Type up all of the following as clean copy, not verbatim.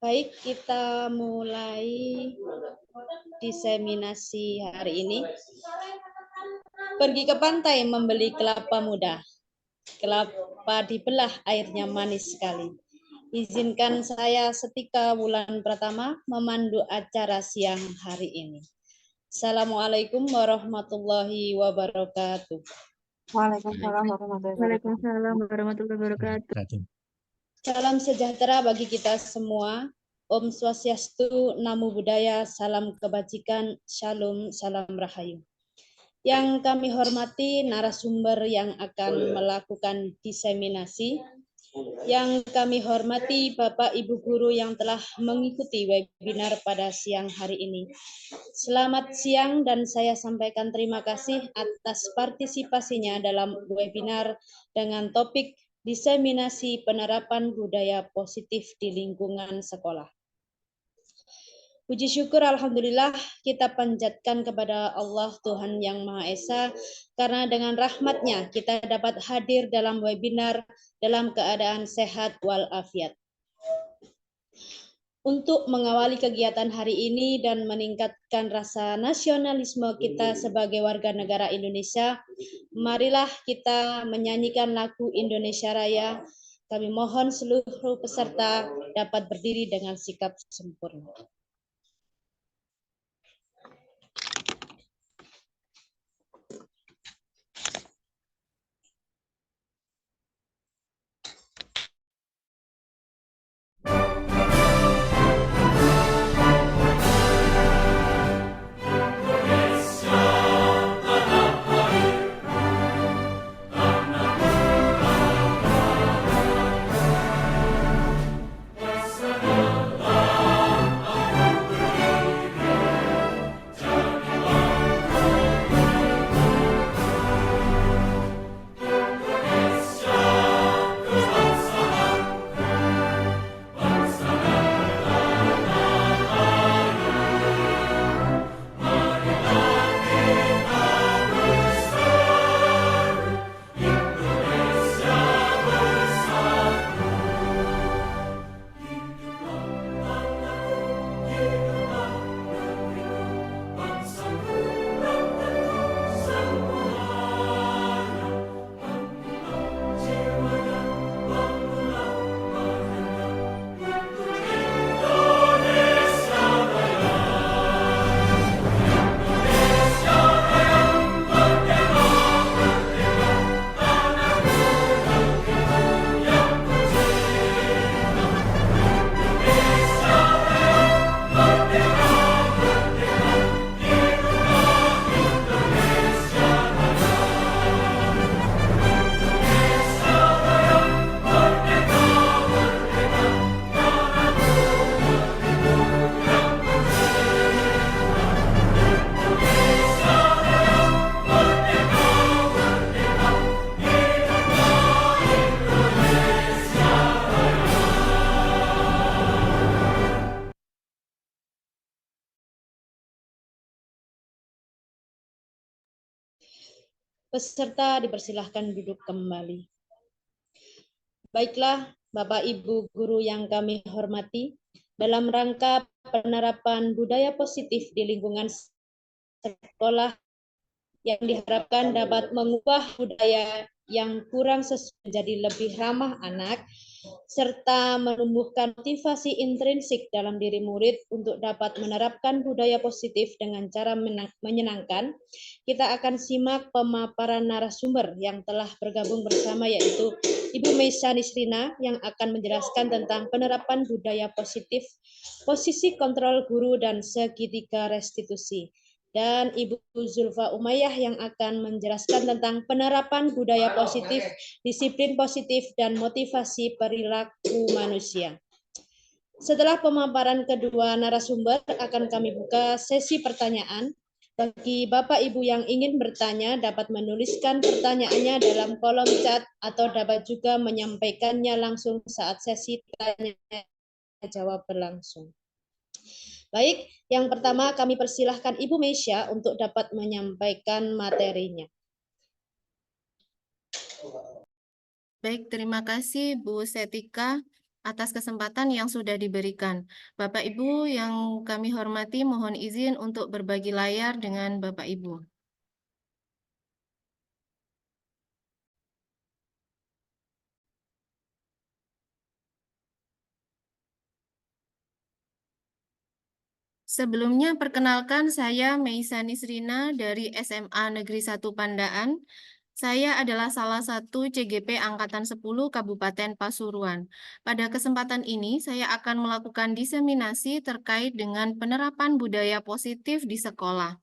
Baik, kita mulai diseminasi hari ini. Pergi ke pantai membeli kelapa muda. Kelapa dibelah, airnya manis sekali. Izinkan saya setika bulan pertama memandu acara siang hari ini. Assalamualaikum warahmatullahi wabarakatuh. Waalaikumsalam warahmatullahi wabarakatuh. Waalaikumsalam warahmatullahi wabarakatuh. Salam sejahtera bagi kita semua. Om Swastiastu, Namo Buddhaya, salam kebajikan, Shalom, salam rahayu. Yang kami hormati narasumber yang akan melakukan diseminasi, yang kami hormati Bapak Ibu Guru yang telah mengikuti webinar pada siang hari ini. Selamat siang dan saya sampaikan terima kasih atas partisipasinya dalam webinar dengan topik diseminasi penerapan budaya positif di lingkungan sekolah. Puji syukur Alhamdulillah kita panjatkan kepada Allah Tuhan Yang Maha Esa karena dengan rahmatnya kita dapat hadir dalam webinar dalam keadaan sehat walafiat. Untuk mengawali kegiatan hari ini dan meningkatkan rasa nasionalisme kita sebagai warga negara Indonesia, marilah kita menyanyikan lagu Indonesia Raya. Kami mohon seluruh peserta dapat berdiri dengan sikap sempurna. Peserta dipersilahkan duduk kembali. Baiklah, Bapak Ibu Guru yang kami hormati, dalam rangka penerapan budaya positif di lingkungan sekolah yang diharapkan dapat mengubah budaya yang kurang sesuai menjadi lebih ramah anak, serta menumbuhkan motivasi intrinsik dalam diri murid untuk dapat menerapkan budaya positif dengan cara menyenangkan, kita akan simak pemaparan narasumber yang telah bergabung bersama, yaitu Ibu Meisha Nisrina yang akan menjelaskan tentang penerapan budaya positif, posisi kontrol guru, dan segitiga restitusi. Dan Ibu Zulfa Umayyah yang akan menjelaskan tentang penerapan budaya positif, disiplin positif, dan motivasi perilaku manusia. Setelah pemaparan kedua narasumber, akan kami buka sesi pertanyaan. Bagi Bapak Ibu yang ingin bertanya, dapat menuliskan pertanyaannya dalam kolom chat atau dapat juga menyampaikannya langsung saat sesi tanya jawab berlangsung. Baik, yang pertama kami persilahkan Ibu Meisha untuk dapat menyampaikan materinya. Baik, terima kasih Bu Setika. atas kesempatan yang sudah diberikan. Bapak Ibu yang kami hormati, mohon izin untuk berbagi layar dengan Bapak Ibu. Sebelumnya, perkenalkan saya Meisa Nisrina dari SMA Negeri 1 Pandaan. Saya adalah salah satu CGP Angkatan 10 Kabupaten Pasuruan. Pada kesempatan ini, saya akan melakukan diseminasi terkait dengan penerapan budaya positif di sekolah.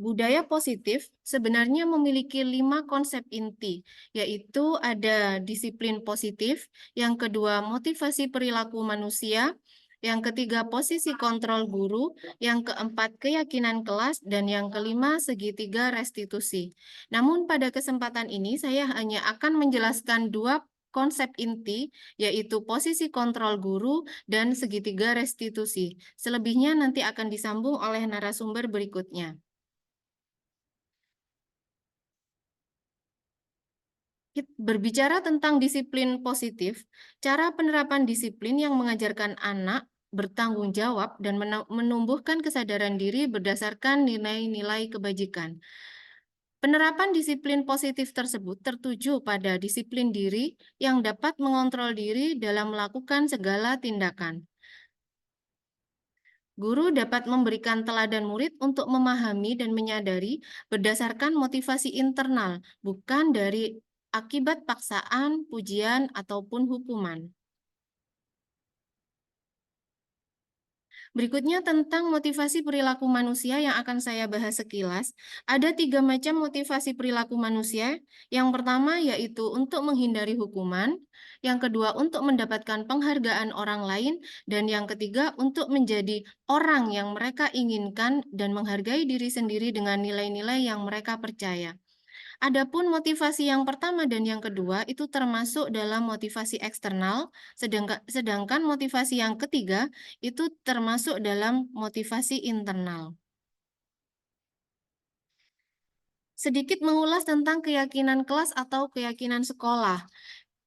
Budaya positif sebenarnya memiliki 5 konsep inti, yaitu ada disiplin positif, yang kedua motivasi perilaku manusia, yang ketiga posisi kontrol guru, yang keempat keyakinan kelas, dan yang kelima segitiga restitusi. Namun pada kesempatan ini saya hanya akan menjelaskan 2 konsep inti, yaitu posisi kontrol guru dan segitiga restitusi. Selebihnya nanti akan disambung oleh narasumber berikutnya. Berbicara tentang disiplin positif, cara penerapan disiplin yang mengajarkan anak bertanggung jawab dan menumbuhkan kesadaran diri berdasarkan nilai-nilai kebajikan. Penerapan disiplin positif tersebut tertuju pada disiplin diri yang dapat mengontrol diri dalam melakukan segala tindakan. Guru dapat memberikan teladan murid untuk memahami dan menyadari berdasarkan motivasi internal, bukan dari akibat paksaan, pujian, ataupun hukuman. Berikutnya tentang motivasi perilaku manusia yang akan saya bahas sekilas. Ada 3 macam motivasi perilaku manusia. Yang pertama yaitu untuk menghindari hukuman, yang kedua untuk mendapatkan penghargaan orang lain, dan yang ketiga untuk menjadi orang yang mereka inginkan dan menghargai diri sendiri dengan nilai-nilai yang mereka percaya. Adapun motivasi yang pertama dan yang kedua itu termasuk dalam motivasi eksternal, sedangkan motivasi yang ketiga itu termasuk dalam motivasi internal. Sedikit mengulas tentang keyakinan kelas atau keyakinan sekolah.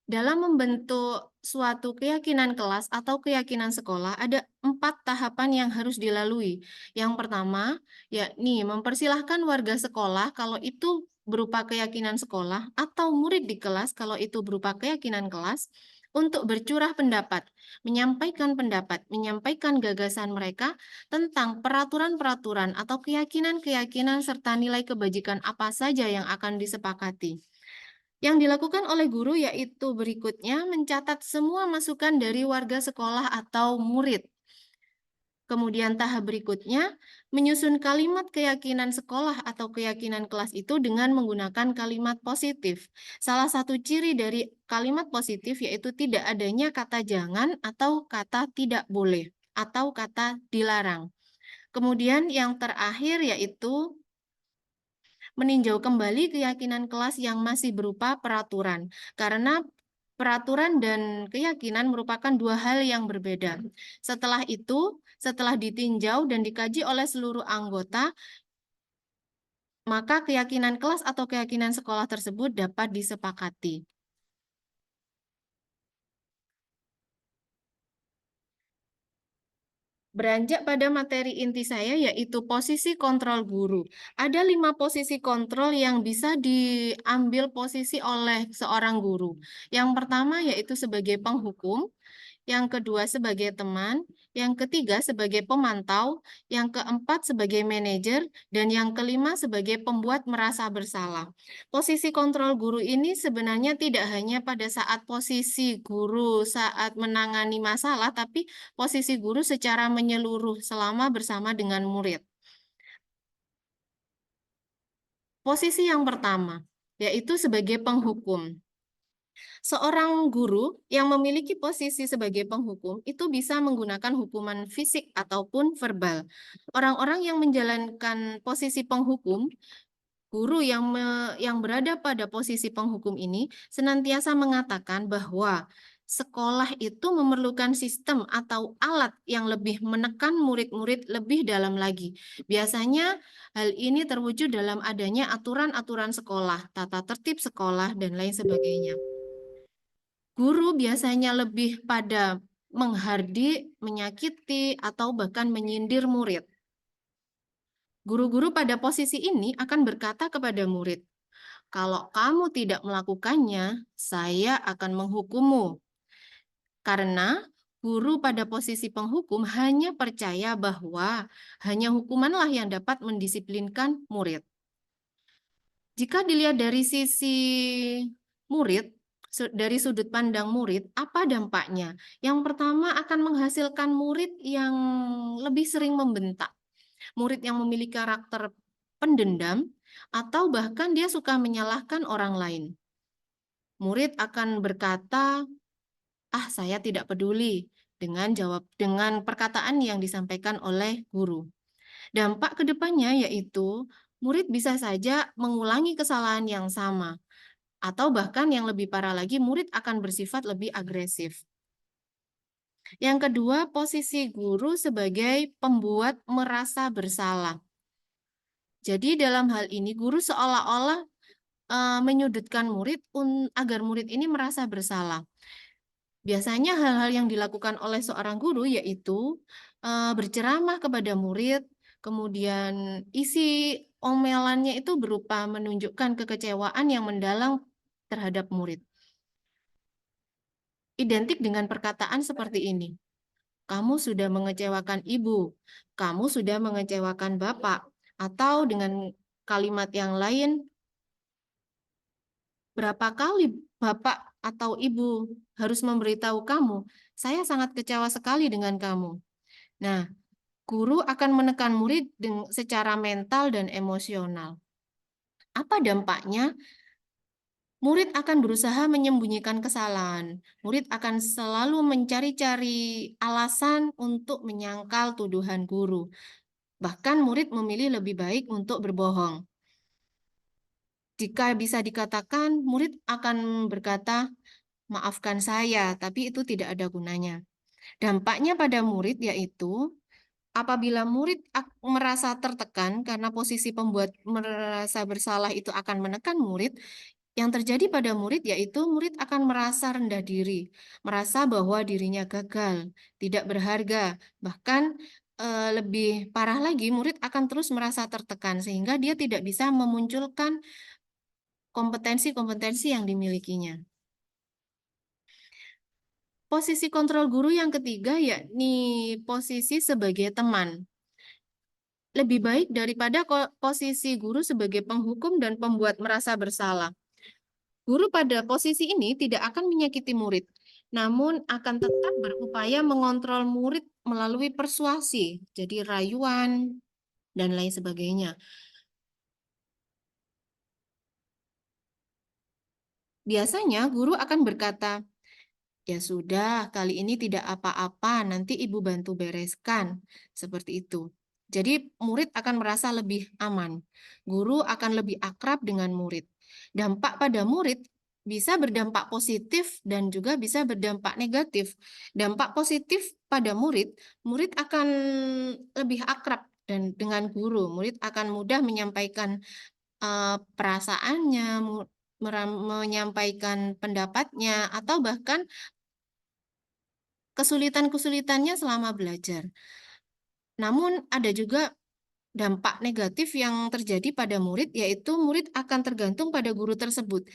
Dalam membentuk suatu keyakinan kelas atau keyakinan sekolah, ada 4 tahapan yang harus dilalui. Yang pertama, yakni mempersilahkan warga sekolah kalau itu berupa keyakinan sekolah atau murid di kelas kalau itu berupa keyakinan kelas untuk bercurah pendapat, menyampaikan gagasan mereka tentang peraturan-peraturan atau keyakinan-keyakinan serta nilai kebajikan apa saja yang akan disepakati. Yang dilakukan oleh guru yaitu berikutnya mencatat semua masukan dari warga sekolah atau murid. Kemudian tahap berikutnya menyusun kalimat keyakinan sekolah atau keyakinan kelas itu dengan menggunakan kalimat positif. Salah satu ciri dari kalimat positif yaitu tidak adanya kata jangan atau kata tidak boleh atau kata dilarang. Kemudian yang terakhir yaitu meninjau kembali keyakinan kelas yang masih berupa peraturan, karena peraturan dan keyakinan merupakan 2 hal yang berbeda. Setelah itu, setelah ditinjau dan dikaji oleh seluruh anggota, maka keyakinan kelas atau keyakinan sekolah tersebut dapat disepakati. Beranjak pada materi inti saya yaitu posisi kontrol guru. Ada 5 posisi kontrol yang bisa diambil posisi oleh seorang guru. Yang pertama yaitu sebagai penghukum, yang kedua sebagai teman, yang ketiga sebagai pemantau, yang keempat sebagai manajer, dan yang kelima sebagai pembuat merasa bersalah. Posisi kontrol guru ini sebenarnya tidak hanya pada saat posisi guru saat menangani masalah, tapi posisi guru secara menyeluruh selama bersama dengan murid. Posisi yang pertama, yaitu sebagai penghukum. Seorang guru yang memiliki posisi sebagai penghukum itu bisa menggunakan hukuman fisik ataupun verbal. Orang-orang yang menjalankan posisi penghukum, guru yang berada pada posisi penghukum ini senantiasa mengatakan bahwa sekolah itu memerlukan sistem atau alat yang lebih menekan murid-murid lebih dalam lagi. Biasanya hal ini terwujud dalam adanya aturan-aturan sekolah, tata tertib sekolah, dan lain sebagainya. Guru biasanya lebih pada menghardik, menyakiti, atau bahkan menyindir murid. Guru-guru pada posisi ini akan berkata kepada murid, "Kalau kamu tidak melakukannya, saya akan menghukummu." Karena guru pada posisi penghukum hanya percaya bahwa hanya hukumanlah yang dapat mendisiplinkan murid. Jika dilihat dari sisi murid, dari sudut pandang murid, apa dampaknya? Yang pertama akan menghasilkan murid yang lebih sering membentak, murid yang memiliki karakter pendendam, atau bahkan dia suka menyalahkan orang lain. Murid akan berkata, "Ah, saya tidak peduli," dengan perkataan yang disampaikan oleh guru. Dampak kedepannya yaitu murid bisa saja mengulangi kesalahan yang sama, atau bahkan yang lebih parah lagi, murid akan bersifat lebih agresif. Yang kedua, posisi guru sebagai pembuat merasa bersalah. Jadi dalam hal ini guru seolah-olah menyudutkan murid agar murid ini merasa bersalah. Biasanya hal-hal yang dilakukan oleh seorang guru yaitu berceramah kepada murid, kemudian isi omelannya itu berupa menunjukkan kekecewaan yang mendalam terhadap murid. Identik dengan perkataan seperti ini, "Kamu sudah mengecewakan ibu, kamu sudah mengecewakan bapak," atau dengan kalimat yang lain, "Berapa kali bapak atau ibu harus memberitahu kamu, saya sangat kecewa sekali dengan kamu." Nah, guru akan menekan murid secara mental dan emosional. Apa dampaknya? Murid akan berusaha menyembunyikan kesalahan. Murid akan selalu mencari-cari alasan untuk menyangkal tuduhan guru. Bahkan murid memilih lebih baik untuk berbohong. Jika bisa dikatakan, murid akan berkata, "Maafkan saya," tapi itu tidak ada gunanya. Dampaknya pada murid yaitu apabila murid merasa tertekan karena posisi pembuat merasa bersalah itu akan menekan murid, yang terjadi pada murid yaitu murid akan merasa rendah diri, merasa bahwa dirinya gagal, tidak berharga, bahkan lebih parah lagi murid akan terus merasa tertekan sehingga dia tidak bisa memunculkan kompetensi-kompetensi yang dimilikinya. Posisi kontrol guru yang ketiga yakni posisi sebagai teman. Lebih baik daripada posisi guru sebagai penghukum dan pembuat merasa bersalah. Guru pada posisi ini tidak akan menyakiti murid, namun akan tetap berupaya mengontrol murid melalui persuasi, jadi rayuan, dan lain sebagainya. Biasanya guru akan berkata, "Ya sudah, kali ini tidak apa-apa, nanti ibu bantu bereskan." Seperti itu. Jadi murid akan merasa lebih aman. Guru akan lebih akrab dengan murid. Dampak pada murid bisa berdampak positif dan juga bisa berdampak negatif. Dampak positif pada murid, murid akan lebih akrab dan dengan guru. Murid akan mudah menyampaikan perasaannya, menyampaikan pendapatnya, atau bahkan kesulitan-kesulitannya selama belajar. Namun ada juga dampak negatif yang terjadi pada murid, yaitu murid akan tergantung pada guru tersebut.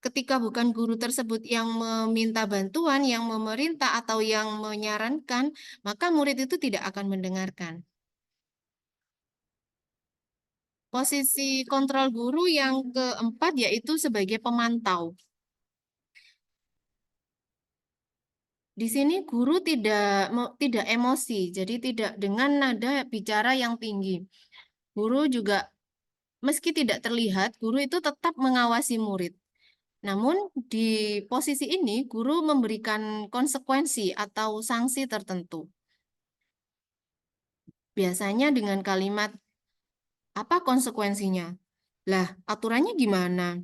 Ketika bukan guru tersebut yang meminta bantuan, yang memerintah, atau yang menyarankan, maka murid itu tidak akan mendengarkan. Posisi kontrol guru yang keempat yaitu sebagai pemantau. Di sini guru tidak emosi, jadi tidak dengan nada bicara yang tinggi. Guru juga meski tidak terlihat, guru itu tetap mengawasi murid. Namun di posisi ini guru memberikan konsekuensi atau sanksi tertentu. Biasanya dengan kalimat, "Apa konsekuensinya? Lah, aturannya gimana?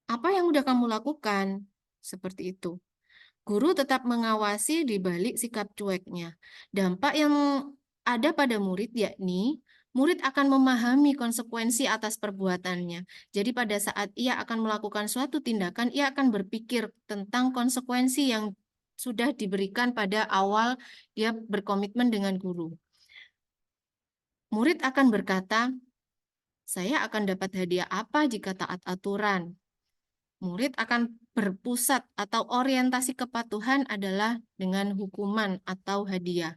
Apa yang udah kamu lakukan?" Seperti itu. Guru tetap mengawasi di balik sikap cueknya. Dampak yang ada pada murid yakni murid akan memahami konsekuensi atas perbuatannya. Jadi pada saat ia akan melakukan suatu tindakan, ia akan berpikir tentang konsekuensi yang sudah diberikan pada awal dia berkomitmen dengan guru. Murid akan berkata, saya akan dapat hadiah apa jika taat aturan? Murid akan berpusat atau orientasi kepatuhan adalah dengan hukuman atau hadiah.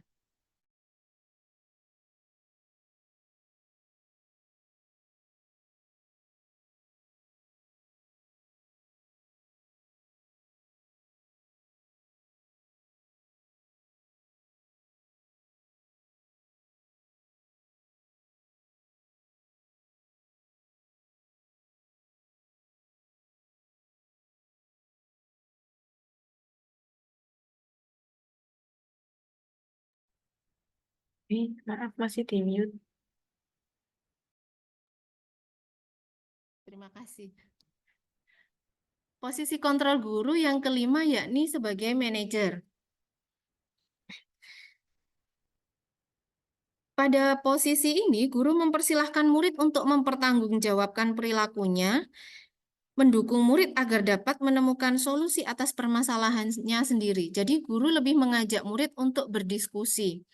Maaf, masih di mute. Terima kasih. Posisi kontrol guru yang kelima yakni sebagai manajer. Pada posisi ini, guru mempersilahkan murid untuk mempertanggungjawabkan perilakunya, mendukung murid agar dapat menemukan solusi atas permasalahannya sendiri. Jadi, guru lebih mengajak murid untuk berdiskusi,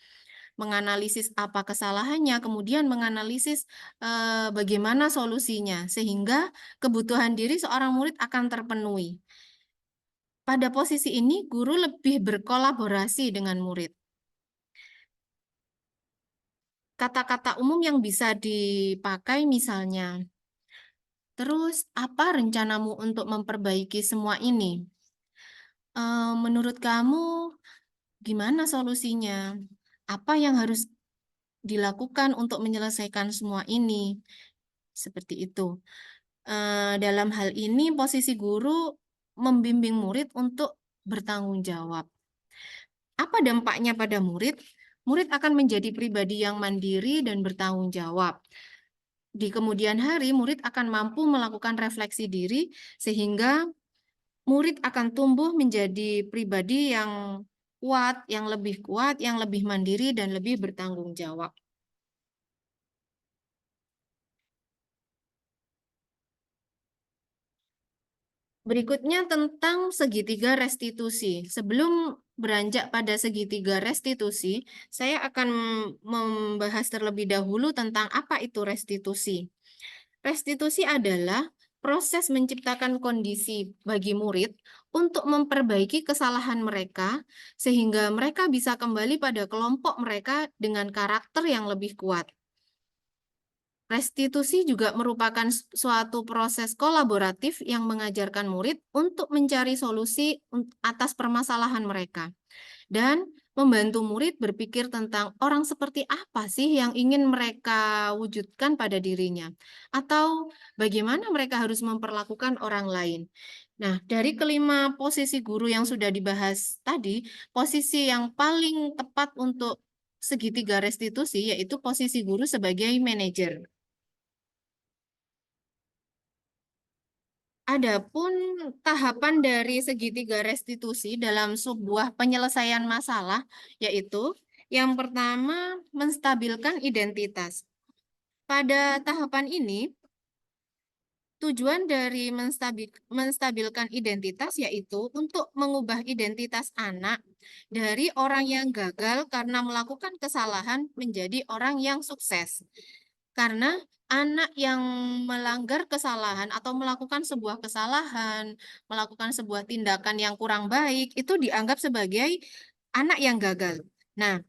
menganalisis apa kesalahannya, kemudian menganalisis bagaimana solusinya, sehingga kebutuhan diri seorang murid akan terpenuhi. Pada posisi ini, guru lebih berkolaborasi dengan murid. Kata-kata umum yang bisa dipakai misalnya, terus apa rencanamu untuk memperbaiki semua ini? Menurut kamu, gimana solusinya? Apa yang harus dilakukan untuk menyelesaikan semua ini? Seperti itu. Dalam hal ini, posisi guru membimbing murid untuk bertanggung jawab. Apa dampaknya pada murid? Murid akan menjadi pribadi yang mandiri dan bertanggung jawab. Di kemudian hari, murid akan mampu melakukan refleksi diri, sehingga murid akan tumbuh menjadi pribadi yang kuat, yang lebih mandiri, dan lebih bertanggung jawab. Berikutnya tentang segitiga restitusi. Sebelum beranjak pada segitiga restitusi, saya akan membahas terlebih dahulu tentang apa itu restitusi. Restitusi adalah proses menciptakan kondisi bagi murid untuk memperbaiki kesalahan mereka, sehingga mereka bisa kembali pada kelompok mereka dengan karakter yang lebih kuat. Restitusi juga merupakan suatu proses kolaboratif yang mengajarkan murid untuk mencari solusi atas permasalahan mereka dan membantu murid berpikir tentang orang seperti apa sih yang ingin mereka wujudkan pada dirinya atau bagaimana mereka harus memperlakukan orang lain. Nah, dari kelima posisi guru yang sudah dibahas tadi, posisi yang paling tepat untuk segitiga restitusi yaitu posisi guru sebagai manajer. Adapun tahapan dari segitiga restitusi dalam sebuah penyelesaian masalah, yaitu yang pertama menstabilkan identitas. Pada tahapan ini, tujuan dari menstabilkan identitas yaitu untuk mengubah identitas anak dari orang yang gagal karena melakukan kesalahan menjadi orang yang sukses. Karena anak yang melanggar kesalahan atau melakukan sebuah kesalahan, melakukan sebuah tindakan yang kurang baik, itu dianggap sebagai anak yang gagal. Nah,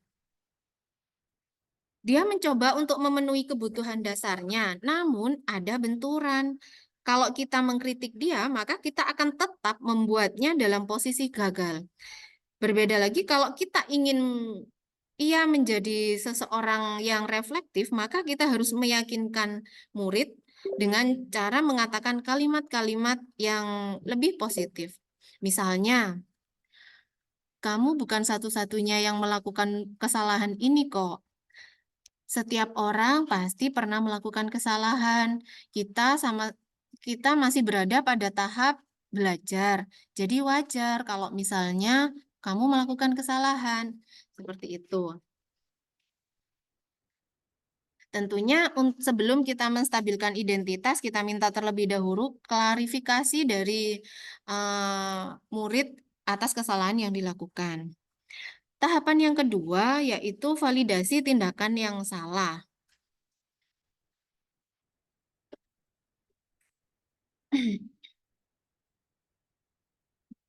dia mencoba untuk memenuhi kebutuhan dasarnya, namun ada benturan. Kalau kita mengkritik dia, maka kita akan tetap membuatnya dalam posisi gagal. Berbeda lagi kalau kita ingin ia menjadi seseorang yang reflektif, maka kita harus meyakinkan murid dengan cara mengatakan kalimat-kalimat yang lebih positif. Misalnya, kamu bukan satu-satunya yang melakukan kesalahan ini kok. Setiap orang pasti pernah melakukan kesalahan. Kita masih berada pada tahap belajar. Jadi wajar kalau misalnya kamu melakukan kesalahan. Seperti itu. Tentunya sebelum kita menstabilkan identitas, kita minta terlebih dahulu klarifikasi dari murid atas kesalahan yang dilakukan. Tahapan yang kedua yaitu validasi tindakan yang salah.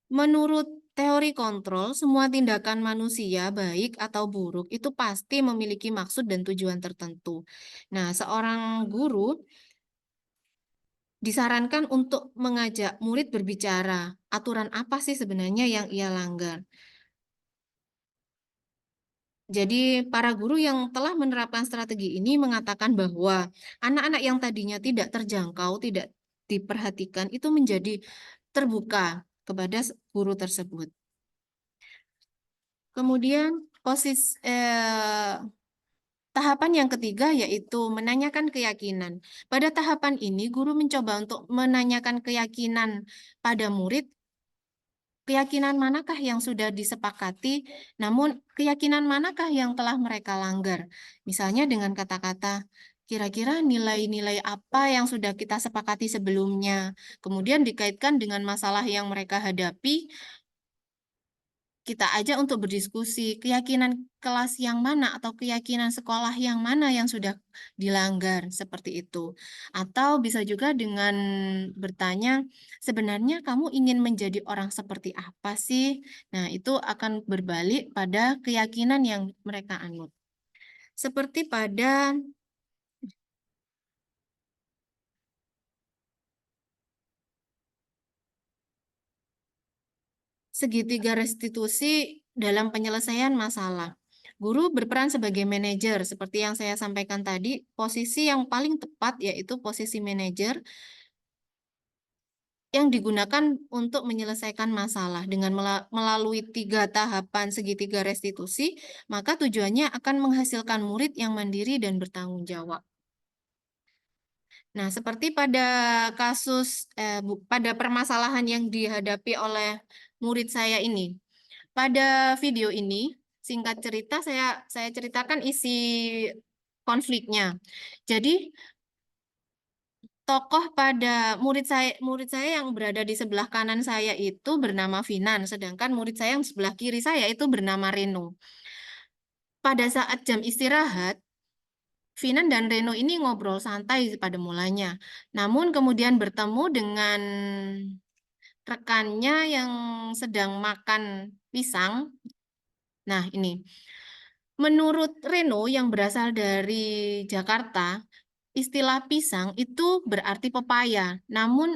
Menurut teori kontrol, semua tindakan manusia, baik atau buruk, itu pasti memiliki maksud dan tujuan tertentu. Nah, seorang guru disarankan untuk mengajak murid berbicara, aturan apa sih sebenarnya yang ia langgar. Jadi, para guru yang telah menerapkan strategi ini mengatakan bahwa anak-anak yang tadinya tidak terjangkau, tidak diperhatikan, itu menjadi terbuka kepada guru tersebut. Kemudian tahapan yang ketiga yaitu menanyakan keyakinan. Pada tahapan ini guru mencoba untuk menanyakan keyakinan pada murid, keyakinan manakah yang sudah disepakati, namun keyakinan manakah yang telah mereka langgar. Misalnya dengan kata-kata, kira-kira nilai-nilai apa yang sudah kita sepakati sebelumnya, kemudian dikaitkan dengan masalah yang mereka hadapi, kita ajak untuk berdiskusi keyakinan kelas yang mana atau keyakinan sekolah yang mana yang sudah dilanggar seperti itu. Atau bisa juga dengan bertanya, sebenarnya kamu ingin menjadi orang seperti apa sih? Nah, itu akan berbalik pada keyakinan yang mereka anut. Seperti pada segitiga restitusi dalam penyelesaian masalah. Guru berperan sebagai manajer, seperti yang saya sampaikan tadi, posisi yang paling tepat yaitu posisi manajer yang digunakan untuk menyelesaikan masalah. Dengan melalui 3 tahapan segitiga restitusi, maka tujuannya akan menghasilkan murid yang mandiri dan bertanggung jawab. Nah, seperti pada pada permasalahan yang dihadapi oleh murid saya ini. Pada video ini, singkat cerita saya ceritakan isi konfliknya. Jadi tokoh pada murid saya yang berada di sebelah kanan saya itu bernama Finan, sedangkan murid saya yang sebelah kiri saya itu bernama Reno. Pada saat jam istirahat, Finan dan Reno ini ngobrol santai pada mulanya. Namun kemudian bertemu dengan rekannya yang sedang makan pisang. Nah, ini. Menurut Reno yang berasal dari Jakarta, istilah pisang itu berarti pepaya. Namun,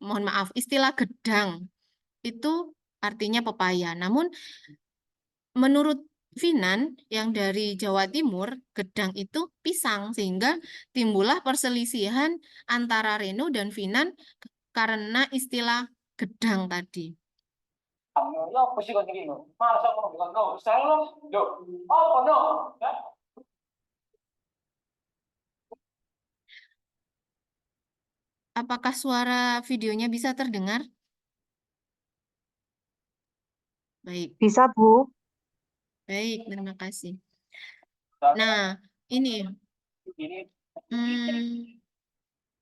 mohon maaf, istilah gedang itu artinya pepaya. Namun, menurut Finan yang dari Jawa Timur, gedang itu pisang, sehingga timbullah perselisihan antara Reno dan Finan karena istilah gedang tadi. Ya apa sih kau tinggi no? Masa kau bilang no? Saya lo, yo, apa no? Apakah suara videonya bisa terdengar? Baik, Bisa, Bu. baik, terima kasih. Nah, Nah, ini ini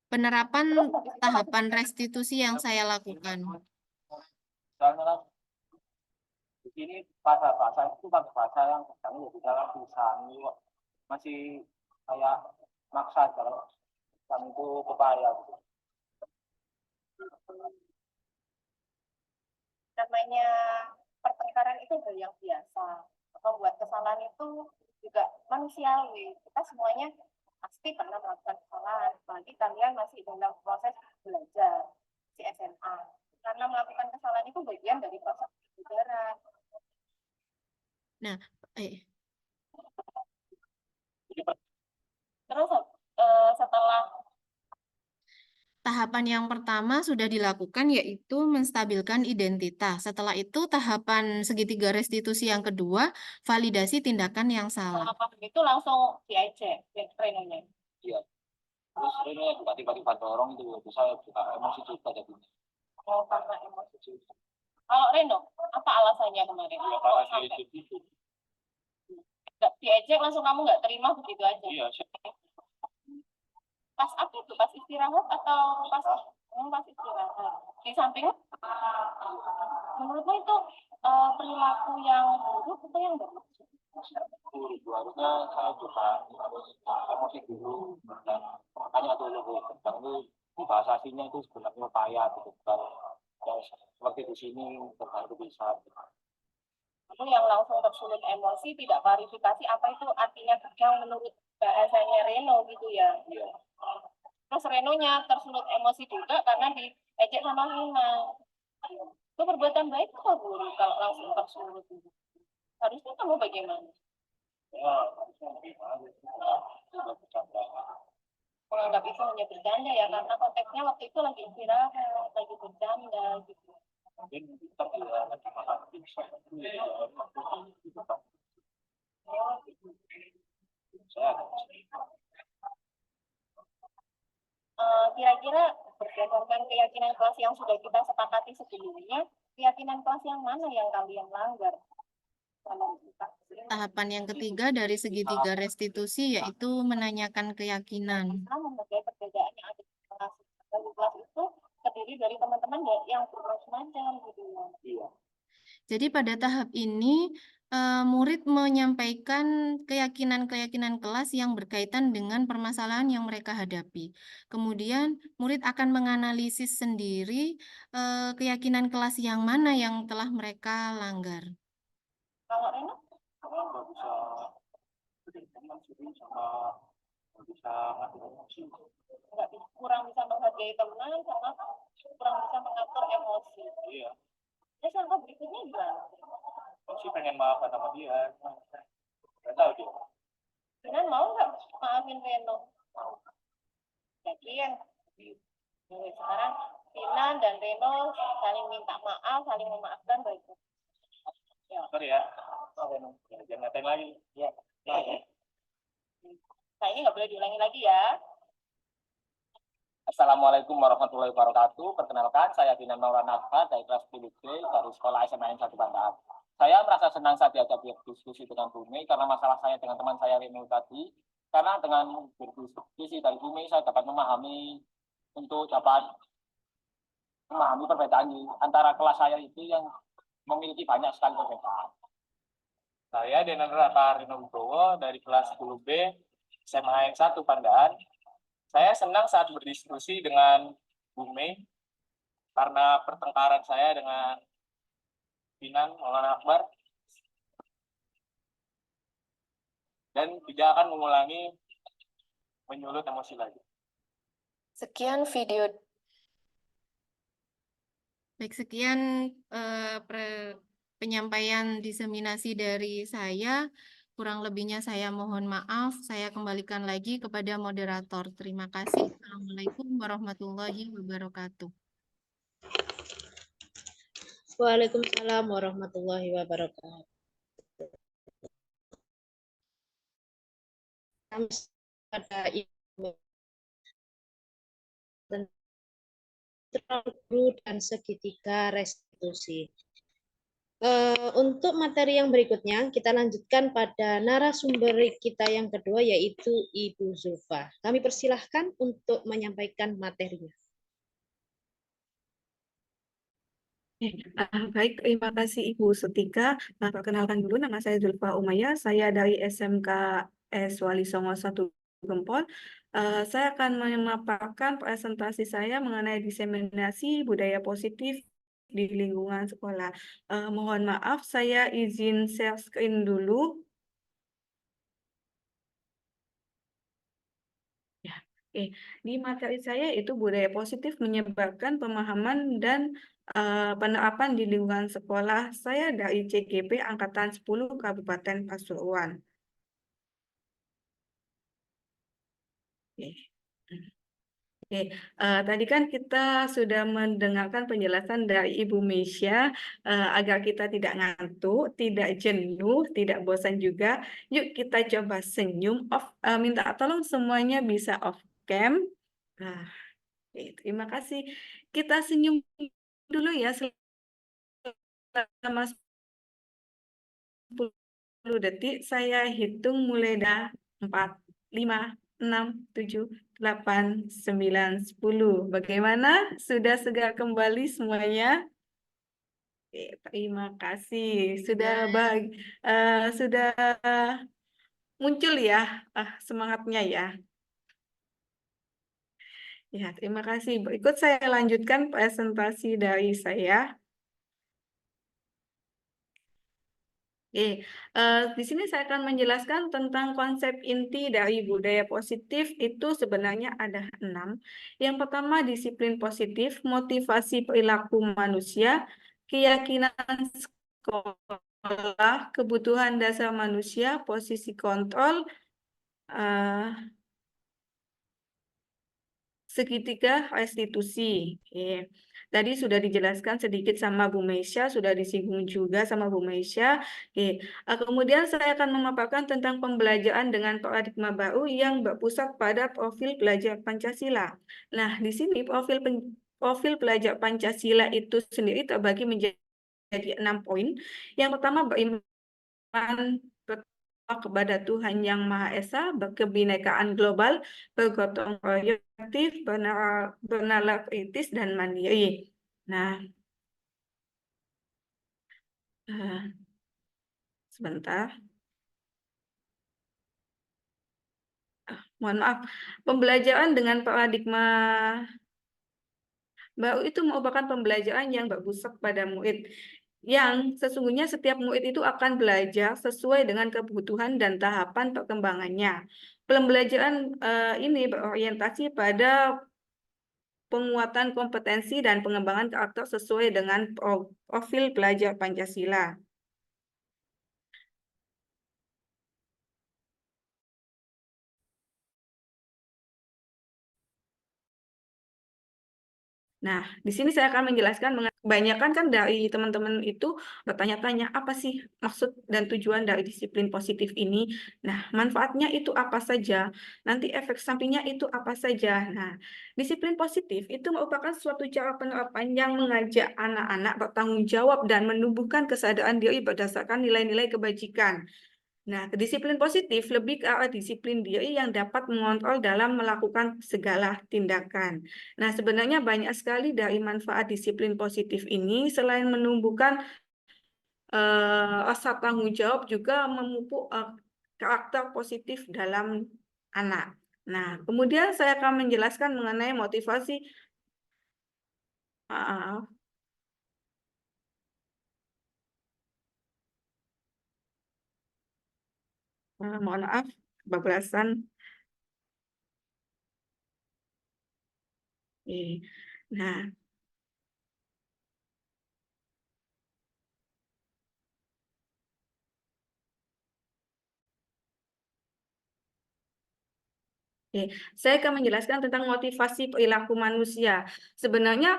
penerapan tahapan restitusi yang saya lakukan. misalnya di sini bahasa itu pakai bahasa yang kadang di dalam tulisan masih kayak maksa kalau pisang itu pepaya. Namanya pertengkaran itu hal yang biasa. Membuat kesalahan itu juga manusiawi. Kita semuanya pasti pernah melakukan kesalahan. Apalagi kalian masih dalam proses belajar di SMA. Karena melakukan kesalahan itu bagian dari proses pembelajaran. Nah, Terus setelah tahapan yang pertama sudah dilakukan yaitu menstabilkan identitas. Setelah itu tahapan segitiga restitusi yang kedua, validasi tindakan yang salah. apa begitu langsung diajak trainingnya. Iya. Terus ini tiba-tiba dorong itu saya juga emosi juga jadi. Oh, karena emosi. Kalau Reno, apa alasannya kemarin? Ya, Kok karena sampai diejek itu. nggak diejek langsung kamu nggak terima begitu aja? Iya, Pas apa itu? Pas istirahat atau pas istirahat? Di samping menurutmu itu perilaku yang buruk atau yang bagus? guru harusnya saya coba emosi dulu dan makanya dulu tentang ini bahasa aslinya itu sebenarnya upaya gitu kan. Seperti di sini terbantu bisa. Itu yang langsung tersulut emosi, tidak klarifikasi apa itu artinya tegang menurut bahasanya Reno gitu ya. Iya. Terus Renonya tersulut emosi juga karena diejek sama Lina. Itu perbuatan baik atau buruk kalau langsung tersulut? Harusnya kamu bagaimana? Ya, harusnya bercanda. Menganggap itu hanya bercanda ya, karena konteksnya waktu itu lagi istirahat, lagi bercanda gitu. Mungkin kita tidak memahami Kira-kira berdasarkan keyakinan kelas yang sudah kita sepakati sebelumnya, keyakinan kelas yang mana yang kalian langgar? Tahapan yang ketiga dari segitiga restitusi yaitu menanyakan keyakinan. Kita menghargai perbedaan yang ada di kelas. Dan di kelas itu terdiri dari teman-teman yang bermacam-macam gitu ya. Iya. Jadi pada tahap ini murid menyampaikan keyakinan-keyakinan kelas yang berkaitan dengan permasalahan yang mereka hadapi. Kemudian murid akan menganalisis sendiri keyakinan kelas yang mana yang telah mereka langgar. Kalau Rena? Nggak bisa teman sendiri sama nggak bisa ngatur emosi. Kurang bisa menghargai teman sama kurang bisa mengatur emosi. Iya. Terus yang berikutnya gimana? Aku sih pengen maafkan sama dia. Nggak tahu dia. Kalian mau nggak maafin Reno? Yakin? Jadi sekarang Tina dan Reno saling minta maaf, saling memaafkan baik. Ya. Sorry ya. Jangan ngatain lagi. Ya. Nah ini nggak boleh diulangi lagi ya. Assalamualaikum warahmatullahi wabarakatuh. Perkenalkan, saya Dinan Maulana Akbar dari kelas 10B dari sekolah SMA N 1 Bandar. Saya merasa senang saat diajak berdiskusi dengan Bu Mei karena masalah saya dengan teman saya Reno tadi. Karena dengan berdiskusi dari Bu Mei, saya dapat memahami perbedaan antara kelas saya itu yang memiliki banyak sekali perbedaan. Saya Dinan Rata Reno Wibowo dari kelas 10B SMA N 1 Pandaan. Saya senang saat berdiskusi dengan Bu Mei karena pertengkaran saya dengan Dinan Maulana Akbar dan tidak akan mengulangi menyulut emosi lagi. Sekian video. Baik, sekian penyampaian diseminasi dari saya. Kurang lebihnya saya mohon maaf. Saya kembalikan lagi kepada moderator. Terima kasih. Assalamualaikum warahmatullahi wabarakatuh. Waalaikumsalam warahmatullahi wabarakatuh. Pada Ibu tentang guru dan segitiga restitusi. Untuk materi yang berikutnya, kita lanjutkan pada narasumber kita yang kedua, yaitu Ibu Zulfa. Kami persilahkan untuk menyampaikan materinya. Baik, terima kasih Ibu Setika. Perkenalkan dulu, nama saya Zulfa Umayyah. Saya dari SMKS Wali Songo 1 Gempol. Saya akan memaparkan presentasi saya mengenai diseminasi budaya positif di lingkungan sekolah. Mohon maaf, saya izin share screen dulu. Ya, oke. Di materi saya itu budaya positif menyebarkan pemahaman dan penerapan di lingkungan sekolah. Saya dari CGP Angkatan 10 Kabupaten Pasuruan. Oke. Oke, tadi kan kita sudah mendengarkan penjelasan dari Ibu Meisya agar kita tidak ngantuk, tidak jenuh, tidak bosan juga. Yuk kita coba senyum. Minta tolong semuanya bisa off cam. Oke, terima kasih. Kita senyum dulu ya selama 10 detik. Saya hitung mulai dah 4, 5, 6, 7, 8, 9, 10. Bagaimana? Sudah segar kembali semuanya? Terima kasih. Sudah muncul ya semangatnya ya. Ya, terima kasih. Berikut saya lanjutkan presentasi dari saya. Oke, di sini saya akan menjelaskan tentang konsep inti dari budaya positif itu sebenarnya ada 6. Yang pertama disiplin positif, motivasi perilaku manusia, keyakinan sekolah, kebutuhan dasar manusia, posisi kontrol, segitiga restitusi. Oke. Tadi sudah dijelaskan sedikit sama Bu Meisya, sudah disinggung juga sama Bu Meisya. Oke. Kemudian saya akan memaparkan tentang pembelajaran dengan paradigma baru yang berpusat pada profil belajar Pancasila. Nah, di sini profil belajar Pancasila itu sendiri terbagi menjadi 6 poin. Yang pertama beriman kepada Tuhan Yang Maha Esa, berkebinekaan global, bergotong royong, aktif, bernalar kritis, dan mandiri. Nah, sebentar. Mohon maaf, pembelajaran dengan paradigma baru itu merupakan pembelajaran yang berpusat pada murid, yang sesungguhnya setiap murid itu akan belajar sesuai dengan kebutuhan dan tahapan perkembangannya. Pembelajaran ini berorientasi pada penguatan kompetensi dan pengembangan karakter sesuai dengan profil pelajar Pancasila. Nah, di sini saya akan menjelaskan, kebanyakan kan dari teman-teman itu bertanya-tanya, apa sih maksud dan tujuan dari disiplin positif ini? Nah, manfaatnya itu apa saja? Nanti efek sampingnya itu apa saja? Nah, disiplin positif itu merupakan suatu cara penerapan yang mengajak anak-anak bertanggung jawab dan menumbuhkan kesadaran diri berdasarkan nilai-nilai kebajikan. Nah, disiplin positif lebih ke arah disiplin diri yang dapat mengontrol dalam melakukan segala tindakan. Nah, sebenarnya banyak sekali dari manfaat disiplin positif ini, selain menumbuhkan rasa tanggung jawab, juga memupuk karakter positif dalam anak. Nah, kemudian saya akan menjelaskan mengenai motivasi. Mohon maaf, kebablasan. Nah, oke, saya akan menjelaskan tentang motivasi perilaku manusia. Sebenarnya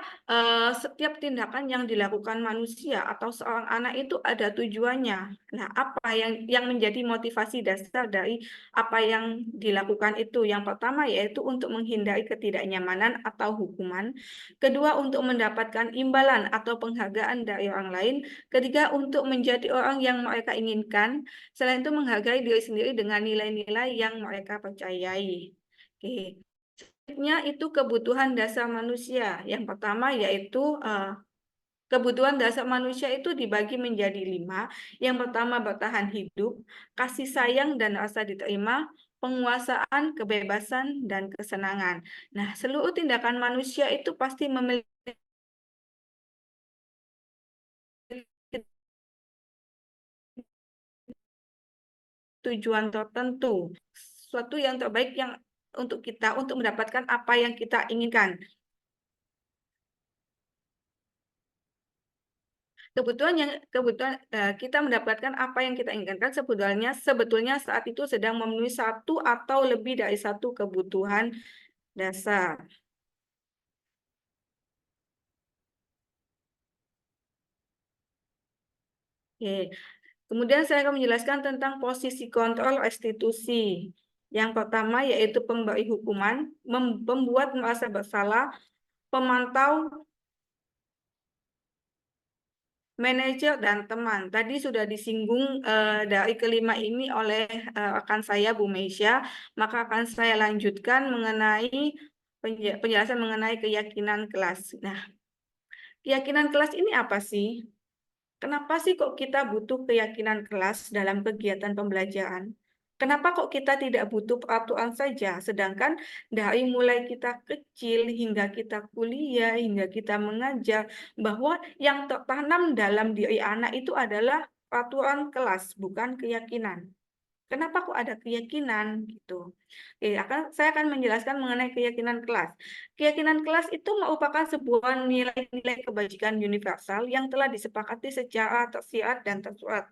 setiap tindakan yang dilakukan manusia atau seorang anak itu ada tujuannya. Nah, apa yang menjadi motivasi dasar dari apa yang dilakukan itu? Yang pertama yaitu untuk menghindari ketidaknyamanan atau hukuman. Kedua, untuk mendapatkan imbalan atau penghargaan dari orang lain. Ketiga, untuk menjadi orang yang mereka inginkan. Selain itu, menghargai diri sendiri dengan nilai-nilai yang mereka percayai. Oke, selanjutnya itu kebutuhan dasar manusia. Yang pertama yaitu kebutuhan dasar manusia itu dibagi menjadi 5. Yang pertama bertahan hidup, kasih sayang dan rasa diterima, penguasaan, kebebasan, dan kesenangan. Nah, seluruh tindakan manusia itu pasti memiliki tujuan tertentu, sesuatu yang terbaik yang untuk kita, untuk mendapatkan apa yang kita inginkan. Kebutuhan kita mendapatkan apa yang kita inginkan sebetulnya saat itu sedang memenuhi satu atau lebih dari satu kebutuhan dasar. Oke. Kemudian saya akan menjelaskan tentang posisi kontrol restitusi. Yang pertama yaitu pemberi hukuman, pembuat merasa bersalah, pemantau manajer, dan teman. Tadi sudah disinggung dari kelima ini oleh rekan saya, Bu Meisya, maka akan saya lanjutkan mengenai penjelasan mengenai keyakinan kelas. Nah, keyakinan kelas ini apa sih? Kenapa sih kok kita butuh keyakinan kelas dalam kegiatan pembelajaran? Kenapa kok kita tidak butuh peraturan saja, sedangkan dari mulai kita kecil hingga kita kuliah, hingga kita mengajar, bahwa yang tertanam dalam diri anak itu adalah peraturan kelas, bukan keyakinan. Kenapa kok ada keyakinan gitu? Oke, saya akan menjelaskan mengenai keyakinan kelas. Keyakinan kelas itu merupakan sebuah nilai-nilai kebajikan universal yang telah disepakati secara tersirat dan tersurat.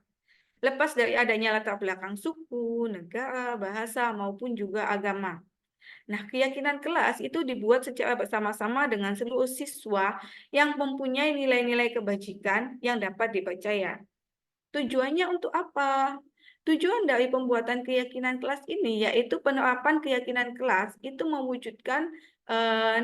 Lepas dari adanya latar belakang suku, negara, bahasa, maupun juga agama. Nah, keyakinan kelas itu dibuat secara bersama-sama dengan seluruh siswa yang mempunyai nilai-nilai kebajikan yang dapat dipercaya. Tujuannya untuk apa? Tujuan dari pembuatan keyakinan kelas ini yaitu penerapan keyakinan kelas itu mewujudkan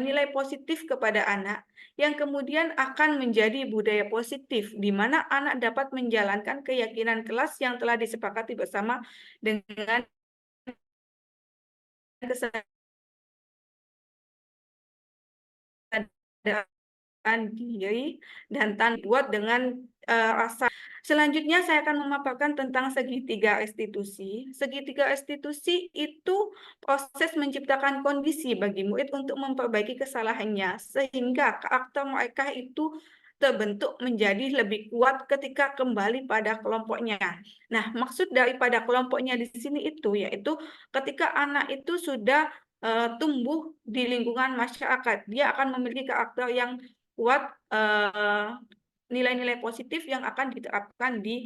nilai positif kepada anak yang kemudian akan menjadi budaya positif di mana anak dapat menjalankan keyakinan kelas yang telah disepakati bersama dengan kesadaran diri dan buat dengan rasa. Selanjutnya saya akan memaparkan tentang segitiga restitusi. Segitiga restitusi itu proses menciptakan kondisi bagi murid untuk memperbaiki kesalahannya sehingga karakter mereka itu terbentuk menjadi lebih kuat ketika kembali pada kelompoknya. Nah, maksud daripada kelompoknya di sini itu yaitu ketika anak itu sudah tumbuh di lingkungan masyarakat, dia akan memiliki karakter yang kuat, nilai-nilai positif yang akan diterapkan di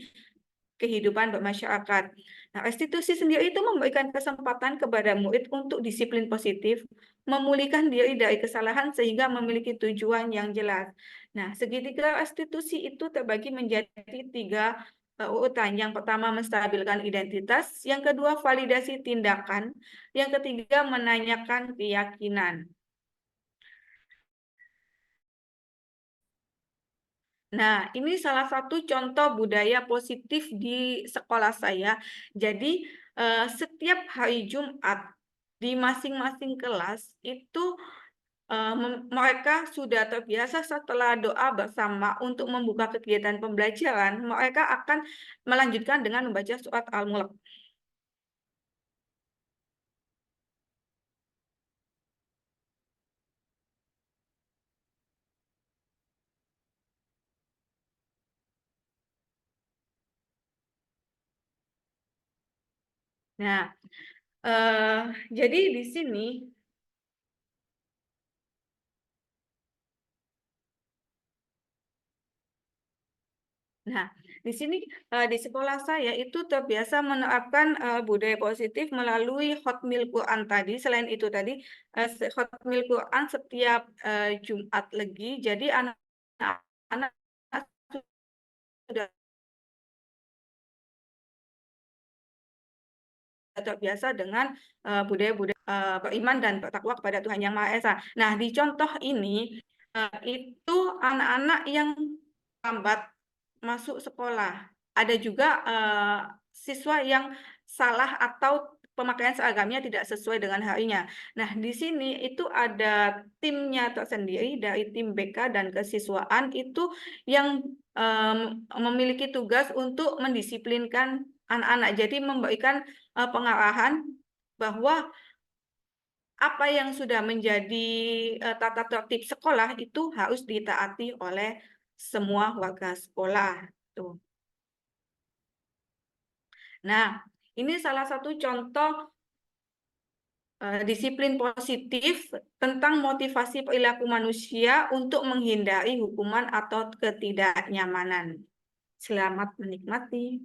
kehidupan bermasyarakat. Nah, restitusi sendiri itu memberikan kesempatan kepada murid untuk disiplin positif, memulihkan diri dari kesalahan sehingga memiliki tujuan yang jelas. Nah, segitiga restitusi itu terbagi menjadi 3 urutan. Yang pertama menstabilkan identitas, yang kedua validasi tindakan, yang ketiga menanyakan keyakinan. Nah, ini salah satu contoh budaya positif di sekolah saya. Jadi, setiap hari Jumat di masing-masing kelas itu mereka sudah terbiasa setelah doa bersama untuk membuka kegiatan pembelajaran, mereka akan melanjutkan dengan membaca surat Al-Mulk. Nah, jadi di sini Nah, di sini di sekolah saya itu terbiasa menerapkan budaya positif melalui Hotmil Quran tadi. Selain itu tadi Hotmil Quran setiap Jumat Legi. Jadi anak-anak sudah terbiasa dengan budaya-budaya beriman dan bertakwa kepada Tuhan Yang Maha Esa. Nah, di contoh ini itu anak-anak yang lambat masuk sekolah. Ada juga siswa yang salah atau pemakaian seragamnya tidak sesuai dengan harinya. Nah, di sini itu ada timnya tersendiri dari tim BK dan kesiswaan itu yang memiliki tugas untuk mendisiplinkan anak-anak. Jadi memberikan pengarahan bahwa apa yang sudah menjadi tata tertib sekolah itu harus ditaati oleh semua warga sekolah. Tuh. Nah, ini salah satu contoh disiplin positif tentang motivasi perilaku manusia untuk menghindari hukuman atau ketidaknyamanan. Selamat menikmati.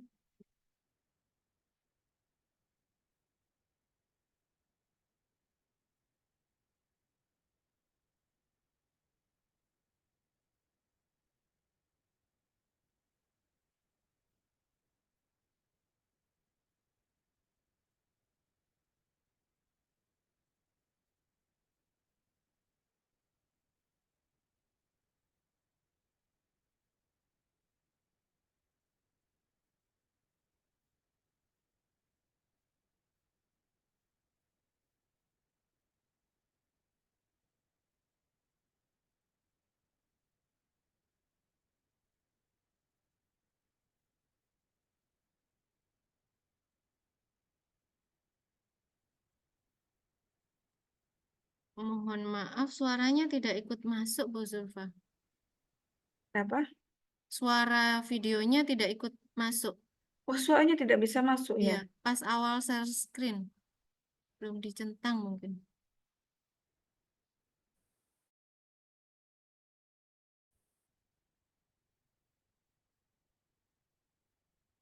Mohon maaf, suaranya tidak ikut masuk, Bu Zulfa. Kenapa? Suara videonya tidak ikut masuk. Oh, suaranya tidak bisa masuk ya? Ya, pas awal share screen. Belum dicentang mungkin.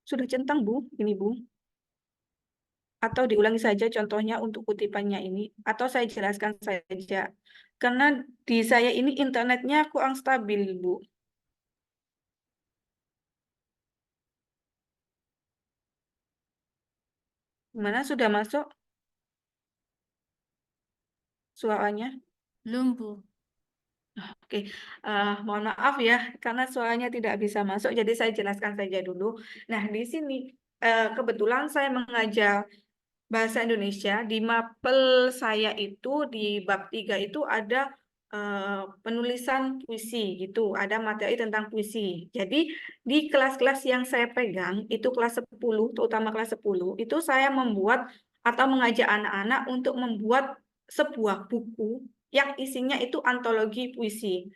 Sudah centang, Bu? Ini, Bu. Atau diulangi saja contohnya untuk kutipannya ini. Atau saya jelaskan saja. Karena di saya ini internetnya kurang stabil, Bu. Gimana, sudah masuk suaranya? Belum, Bu. Oke, mohon maaf ya, karena suaranya tidak bisa masuk, jadi saya jelaskan saja dulu. Nah, di sini kebetulan saya mengajar bahasa Indonesia di mapel saya itu di bab 3 itu ada penulisan puisi gitu, ada materi tentang puisi. Jadi di kelas-kelas yang saya pegang itu kelas 10, terutama kelas 10, itu saya membuat atau mengajak anak-anak untuk membuat sebuah buku yang isinya itu antologi puisi.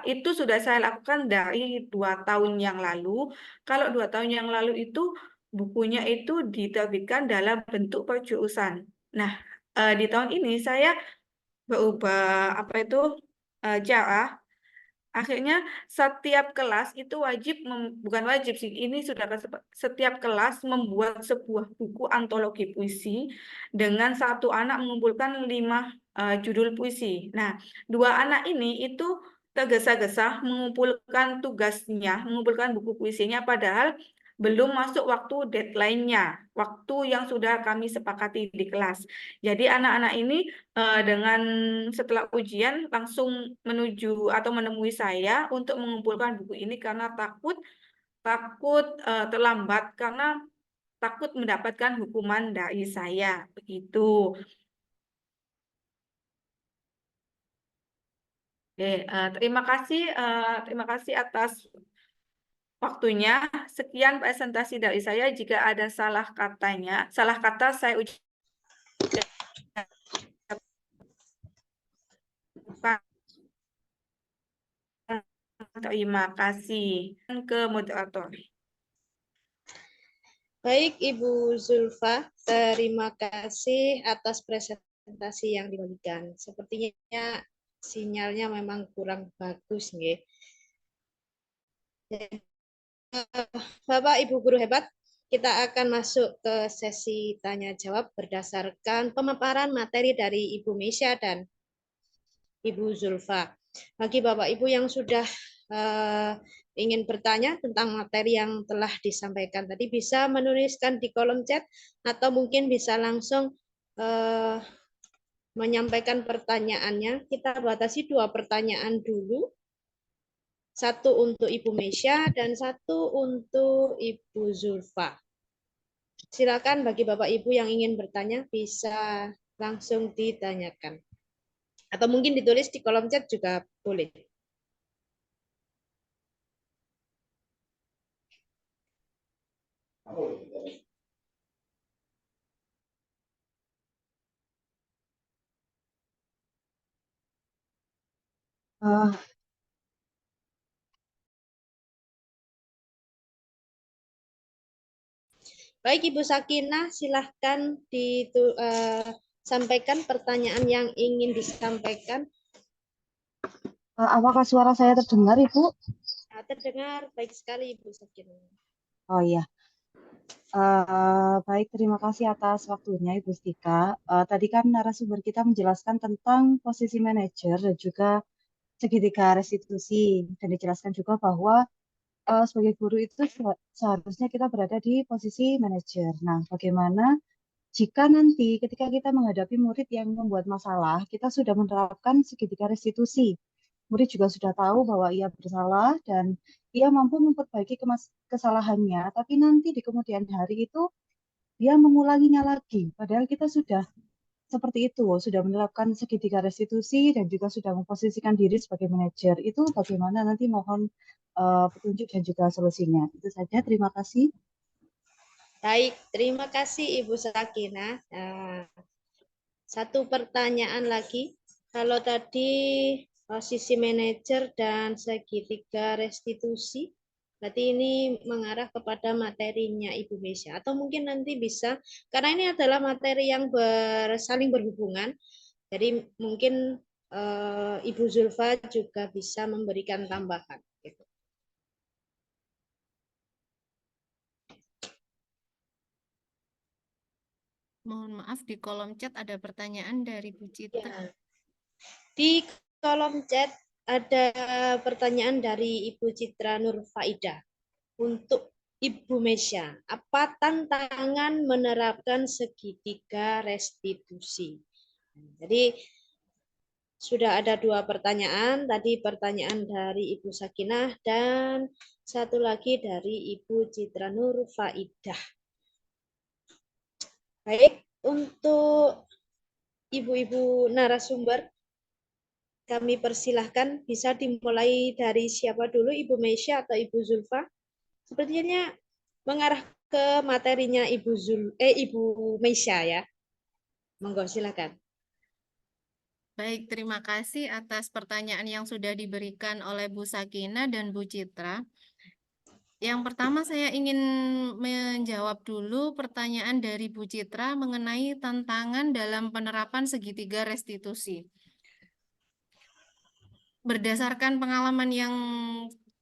Itu sudah saya lakukan dari 2 tahun yang lalu. Kalau 2 tahun yang lalu itu bukunya itu diterbitkan dalam bentuk perjurusan. Nah, di tahun ini saya berubah apa itu cara. Akhirnya setiap kelas itu wajib, bukan wajib sih, ini sudah setiap kelas membuat sebuah buku antologi puisi dengan satu anak mengumpulkan 5 judul puisi. Nah, 2 anak ini itu tergesa-gesa mengumpulkan tugasnya, mengumpulkan buku puisinya, padahal belum masuk waktu deadline-nya, waktu yang sudah kami sepakati di kelas. Jadi anak-anak ini dengan setelah ujian langsung menuju atau menemui saya untuk mengumpulkan buku ini karena takut terlambat karena takut mendapatkan hukuman dari saya begitu. Oke, terima kasih atas waktunya. Sekian presentasi dari saya. Jika ada salah kata saya ucapkan. Terima kasih. Ke moderator. Baik, Ibu Zulfa, terima kasih atas presentasi yang dibagikan. Sepertinya sinyalnya memang kurang bagus, nggih. Bapak, Ibu guru hebat, kita akan masuk ke sesi tanya jawab berdasarkan pemaparan materi dari Ibu Mesya dan Ibu Zulfa. Bagi Bapak Ibu yang sudah ingin bertanya tentang materi yang telah disampaikan tadi, bisa menuliskan di kolom chat atau mungkin bisa langsung menyampaikan pertanyaannya. Kita batasi 2 pertanyaan dulu. 1 untuk Ibu Mesya dan 1 untuk Ibu Zulfa. Silakan bagi Bapak Ibu yang ingin bertanya bisa langsung ditanyakan. Atau mungkin ditulis di kolom chat juga boleh. Baik Ibu Sakinah, silahkan disampaikan pertanyaan yang ingin disampaikan. Apakah suara saya terdengar, Ibu? Terdengar baik sekali Ibu Sakinah. Oh iya. Baik, terima kasih atas waktunya Ibu Stika. Tadi kan narasumber kita menjelaskan tentang posisi manajer dan juga segitiga restitusi. Dan dijelaskan juga bahwa sebagai guru itu seharusnya kita berada di posisi manajer. Nah, bagaimana jika nanti ketika kita menghadapi murid yang membuat masalah, kita sudah menerapkan segitiga restitusi. Murid juga sudah tahu bahwa ia bersalah dan ia mampu memperbaiki kesalahannya, tapi nanti di kemudian hari itu dia mengulanginya lagi. Padahal kita sudah seperti itu, sudah menerapkan segitiga restitusi dan juga sudah memposisikan diri sebagai manajer. Itu bagaimana nanti mohon petunjuk dan juga solusinya. Itu saja, terima kasih. Baik, terima kasih Ibu Sakinah. 1 pertanyaan lagi. Kalau tadi posisi manajer dan segitiga restitusi, berarti ini mengarah kepada materinya Ibu Mesya. Atau mungkin nanti bisa, karena ini adalah materi yang saling berhubungan, jadi mungkin Ibu Zulfa juga bisa memberikan tambahan. Gitu. Mohon maaf, di kolom chat ada pertanyaan dari Bu Citra. Ya. Di kolom chat ada pertanyaan dari Ibu Citra Nur Faida. Untuk Ibu Mesya, apa tantangan menerapkan segitiga restitusi? Jadi sudah ada 2 pertanyaan. Tadi pertanyaan dari Ibu Sakinah dan satu lagi dari Ibu Citra Nur Faidah. Baik, untuk ibu-ibu narasumber, kami persilahkan bisa dimulai dari siapa dulu, Ibu Mesya atau Ibu Zulfa? Sepertinya mengarah ke materinya Ibu Mesya ya. Monggo silakan. Baik, terima kasih atas pertanyaan yang sudah diberikan oleh Bu Sakinah dan Bu Citra. Yang pertama saya ingin menjawab dulu pertanyaan dari Bu Citra mengenai tantangan dalam penerapan segitiga restitusi. Berdasarkan pengalaman yang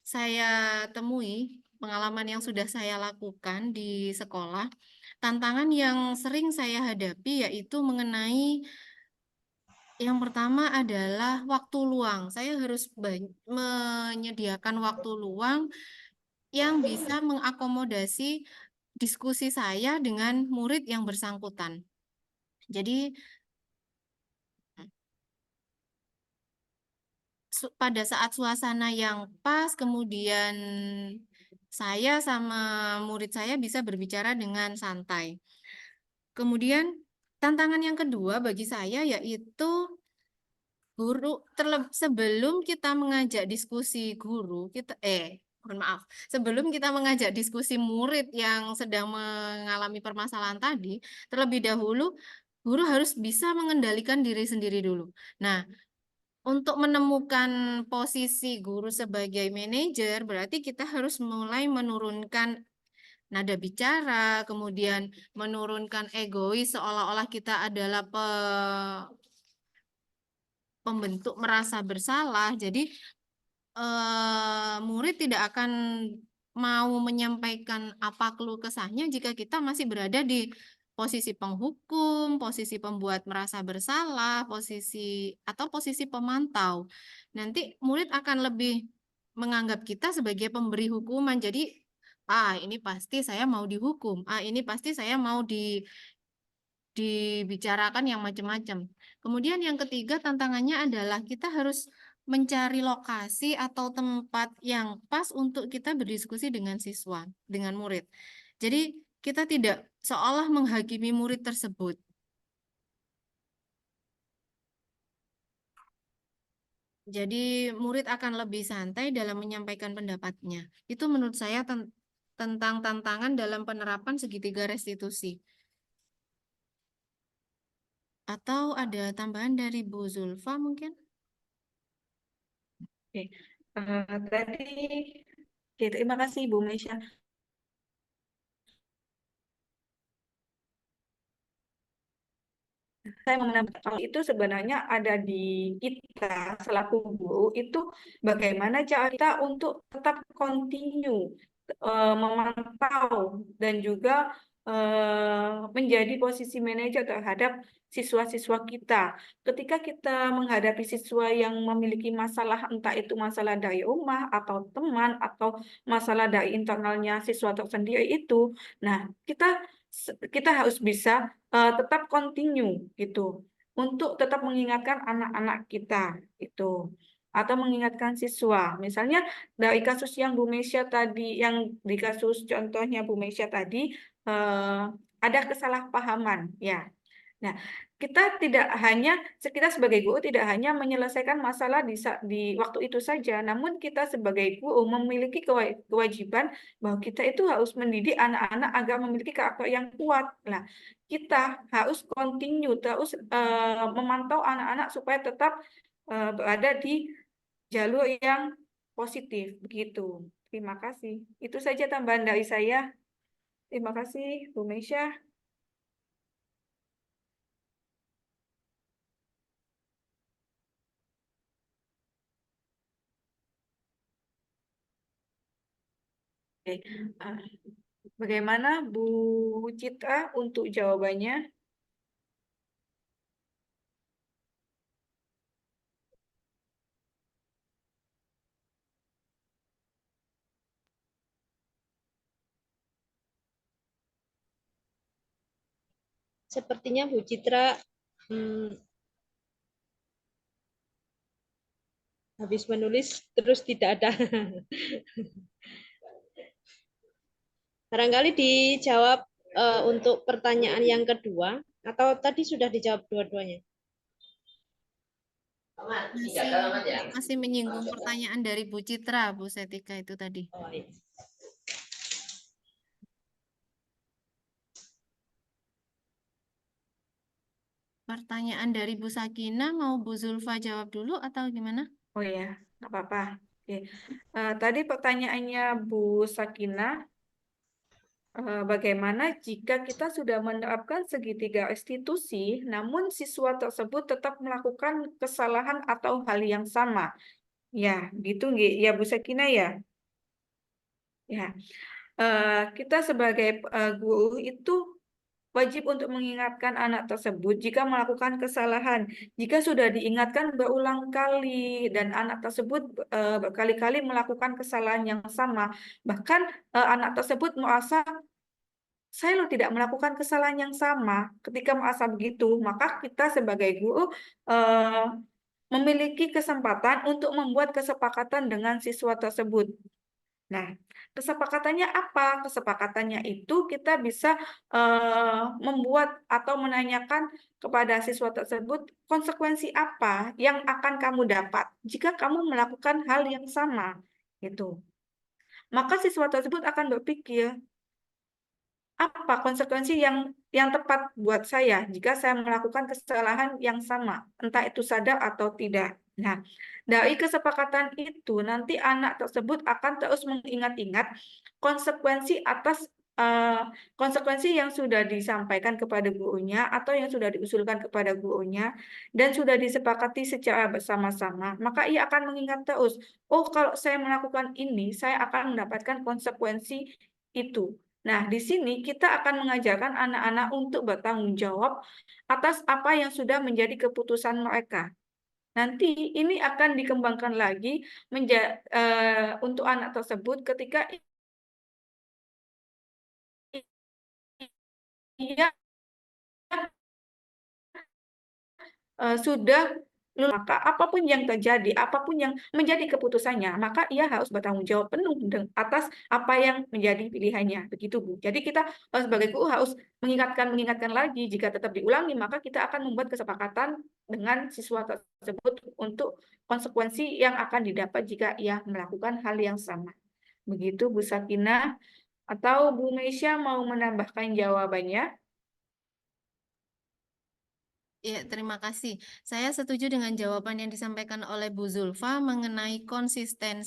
saya temui, pengalaman yang sudah saya lakukan di sekolah, tantangan yang sering saya hadapi yaitu mengenai yang pertama adalah waktu luang. Saya harus menyediakan waktu luang yang bisa mengakomodasi diskusi saya dengan murid yang bersangkutan. Jadi pada saat suasana yang pas, kemudian saya sama murid saya bisa berbicara dengan santai. Kemudian tantangan yang kedua bagi saya yaitu guru sebelum kita mengajak diskusi guru mohon maaf, sebelum kita mengajak diskusi murid yang sedang mengalami permasalahan tadi, terlebih dahulu guru harus bisa mengendalikan diri sendiri dulu. Nah, untuk menemukan posisi guru sebagai manajer, berarti kita harus mulai menurunkan nada bicara, kemudian menurunkan egois seolah-olah kita adalah pembentuk merasa bersalah. Jadi murid tidak akan mau menyampaikan apa keluh kesahnya jika kita masih berada di posisi penghukum, posisi pembuat merasa bersalah, posisi pemantau. Nanti murid akan lebih menganggap kita sebagai pemberi hukuman. Jadi, ini pasti saya mau dihukum. Ini pasti saya mau dibicarakan yang macam-macam. Kemudian yang ketiga tantangannya adalah kita harus mencari lokasi atau tempat yang pas untuk kita berdiskusi dengan siswa, dengan murid. Jadi kita tidak seolah menghakimi murid tersebut. Jadi murid akan lebih santai dalam menyampaikan pendapatnya. Itu menurut saya tentang tantangan dalam penerapan segitiga restitusi. Atau ada tambahan dari Bu Zulfa mungkin? Oke, terima kasih Bu Mesya. Saya menambahkan kalau itu sebenarnya ada di kita selaku guru itu bagaimana cara kita untuk tetap continue memantau dan juga menjadi posisi manajer terhadap siswa-siswa kita. Ketika kita menghadapi siswa yang memiliki masalah, entah itu masalah dari rumah atau teman atau masalah dari internalnya siswa tersendiri itu, nah kita harus bisa tetap continue gitu untuk tetap mengingatkan anak-anak kita itu atau mengingatkan siswa. Misalnya dari kasus yang Bu Mesya tadi, yang di kasus contohnya Bu Mesya tadi ada kesalahpahaman ya. Nah, kita sebagai guru tidak hanya menyelesaikan masalah di waktu itu saja, namun kita sebagai guru memiliki kewajiban bahwa kita itu harus mendidik anak-anak agar memiliki karakter yang kuat. Nah, kita harus continue, terus memantau anak-anak supaya tetap berada di jalur yang positif, begitu. Terima kasih. Itu saja tambahan dari saya. Terima kasih, Bu Meisya. Oke. Bagaimana Bu Citra untuk jawabannya? Sepertinya Bu Citra habis menulis terus tidak ada. Barangkali dijawab untuk pertanyaan yang kedua, atau tadi sudah dijawab dua-duanya? Masih menyinggung pertanyaan dari Bu Citra, Bu Setika itu tadi. Oh, iya. Pertanyaan dari Bu Sakina, mau Bu Zulfa jawab dulu atau gimana? Oh ya, nggak apa-apa. Oke. Tadi pertanyaannya Bu Sakina, bagaimana jika kita sudah menerapkan segitiga restitusi, namun siswa tersebut tetap melakukan kesalahan atau hal yang sama? Ya, gitu nggih. Ya, Bu Sakina ya. Ya, kita sebagai guru itu wajib untuk mengingatkan anak tersebut jika melakukan kesalahan. Jika sudah diingatkan berulang kali dan anak tersebut berkali-kali melakukan kesalahan yang sama, bahkan anak tersebut merasa saya loh tidak melakukan kesalahan yang sama. Ketika merasa begitu, maka kita sebagai guru memiliki kesempatan untuk membuat kesepakatan dengan siswa tersebut. Nah, kesepakatannya apa? Kesepakatannya itu kita bisa membuat atau menanyakan kepada siswa tersebut konsekuensi apa yang akan kamu dapat jika kamu melakukan hal yang sama, gitu. Maka siswa tersebut akan berpikir, apa konsekuensi yang tepat buat saya jika saya melakukan kesalahan yang sama, entah itu sadar atau tidak. Nah, dari kesepakatan itu nanti anak tersebut akan terus mengingat-ingat konsekuensi atas konsekuensi yang sudah disampaikan kepada gurunya atau yang sudah diusulkan kepada gurunya dan sudah disepakati secara bersama-sama. Maka ia akan mengingat terus, oh kalau saya melakukan ini, saya akan mendapatkan konsekuensi itu. Nah, di sini kita akan mengajarkan anak-anak untuk bertanggung jawab atas apa yang sudah menjadi keputusan mereka. Nanti ini akan dikembangkan lagi untuk anak tersebut ketika ia sudah maka apapun yang terjadi, apapun yang menjadi keputusannya, maka ia harus bertanggung jawab penuh atas apa yang menjadi pilihannya. Begitu, Bu. Jadi kita sebagai guru harus mengingatkan lagi. Jika tetap diulangi, maka kita akan membuat kesepakatan dengan siswa tersebut untuk konsekuensi yang akan didapat jika ia melakukan hal yang sama. Begitu, Bu Sakina. Atau Bu Meisya mau menambahkan jawabannya? Ya, terima kasih. Saya setuju dengan jawaban yang disampaikan oleh Bu Zulfa mengenai konsisten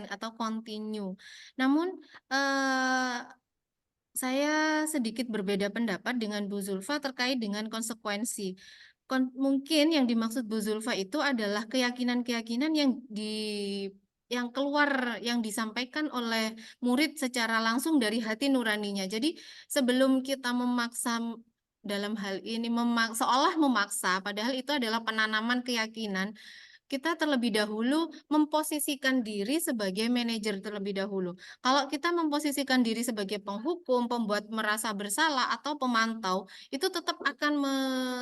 atau continue. Namun, saya sedikit berbeda pendapat dengan Bu Zulfa terkait dengan konsekuensi. Mungkin yang dimaksud Bu Zulfa itu adalah keyakinan-keyakinan yang keluar, yang disampaikan oleh murid secara langsung dari hati nuraninya. Jadi sebelum kita memaksa dalam hal ini seolah memaksa, padahal itu adalah penanaman keyakinan. Kita terlebih dahulu memposisikan diri sebagai manajer terlebih dahulu. Kalau kita memposisikan diri sebagai penghukum, pembuat merasa bersalah atau pemantau, itu tetap akan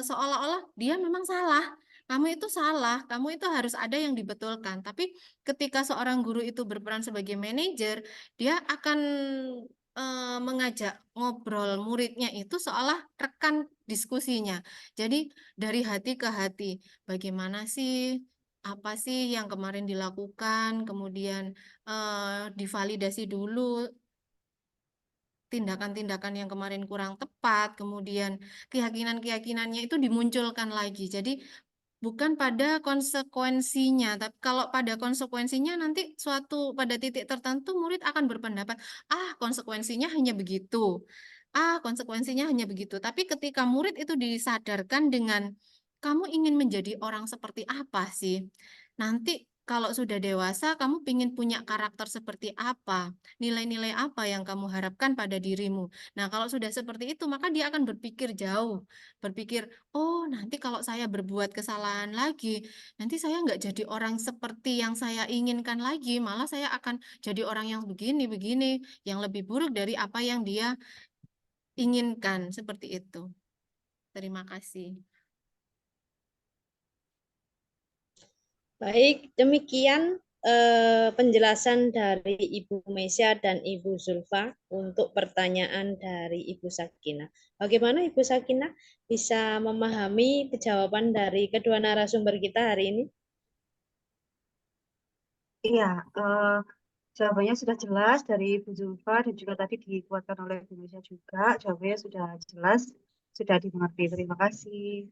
seolah-olah dia memang salah. Kamu itu salah, kamu itu harus ada yang dibetulkan. Tapi ketika seorang guru itu berperan sebagai manajer, dia akan mengajak ngobrol muridnya itu seolah rekan diskusinya. Jadi dari hati ke hati, bagaimana sih, apa sih yang kemarin dilakukan, kemudian divalidasi dulu tindakan-tindakan yang kemarin kurang tepat, kemudian keyakinan-keyakinannya itu dimunculkan lagi. Jadi bukan pada konsekuensinya, tapi kalau pada konsekuensinya nanti suatu pada titik tertentu murid akan berpendapat, konsekuensinya hanya begitu. Konsekuensinya hanya begitu. Tapi ketika murid itu disadarkan dengan kamu ingin menjadi orang seperti apa sih? Nanti kalau sudah dewasa, kamu ingin punya karakter seperti apa? Nilai-nilai apa yang kamu harapkan pada dirimu? Nah, kalau sudah seperti itu, maka dia akan berpikir jauh. Berpikir, oh nanti kalau saya berbuat kesalahan lagi, nanti saya nggak jadi orang seperti yang saya inginkan lagi. Malah saya akan jadi orang yang begini-begini, yang lebih buruk dari apa yang dia inginkan. Seperti itu. Terima kasih. Baik, demikian penjelasan dari Ibu Mesya dan Ibu Zulfa untuk pertanyaan dari Ibu Sakinah. Bagaimana Ibu Sakinah bisa memahami jawaban dari kedua narasumber kita hari ini? Iya, jawabannya sudah jelas dari Bu Zulfa dan juga tadi dikuatkan oleh Bu Mesya juga. Jawabannya sudah jelas, sudah dimengerti. Terima kasih.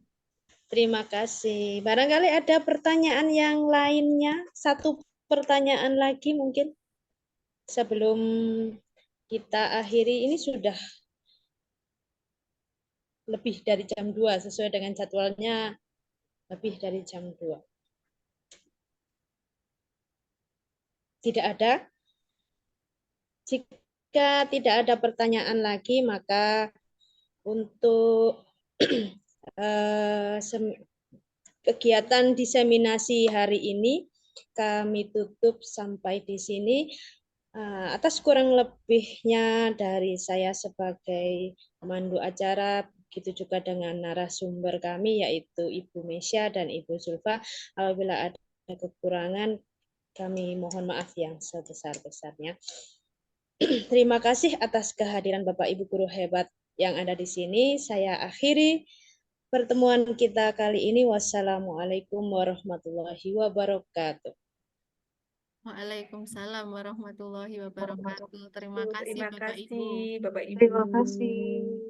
Terima kasih. Barangkali ada pertanyaan yang lainnya. Satu pertanyaan lagi mungkin sebelum kita akhiri. Ini sudah lebih dari jam 2 sesuai dengan jadwalnya, lebih dari jam 2. Tidak ada? Jika tidak ada pertanyaan lagi, maka untuk kegiatan diseminasi hari ini kami tutup sampai di sini. Atas kurang lebihnya dari saya sebagai pemandu acara, begitu juga dengan narasumber kami yaitu Ibu Mesya dan Ibu Zulfa. Apabila ada kekurangan, kami mohon maaf yang sebesar-besarnya. Terima kasih atas kehadiran Bapak Ibu guru hebat yang ada di sini. Saya akhiri pertemuan kita kali ini. Wassalamualaikum warahmatullahi wabarakatuh. Waalaikumsalam warahmatullahi wabarakatuh. Terima kasih Terima Bapak Ibu. kasih, Bapak Ibu. Terima kasih.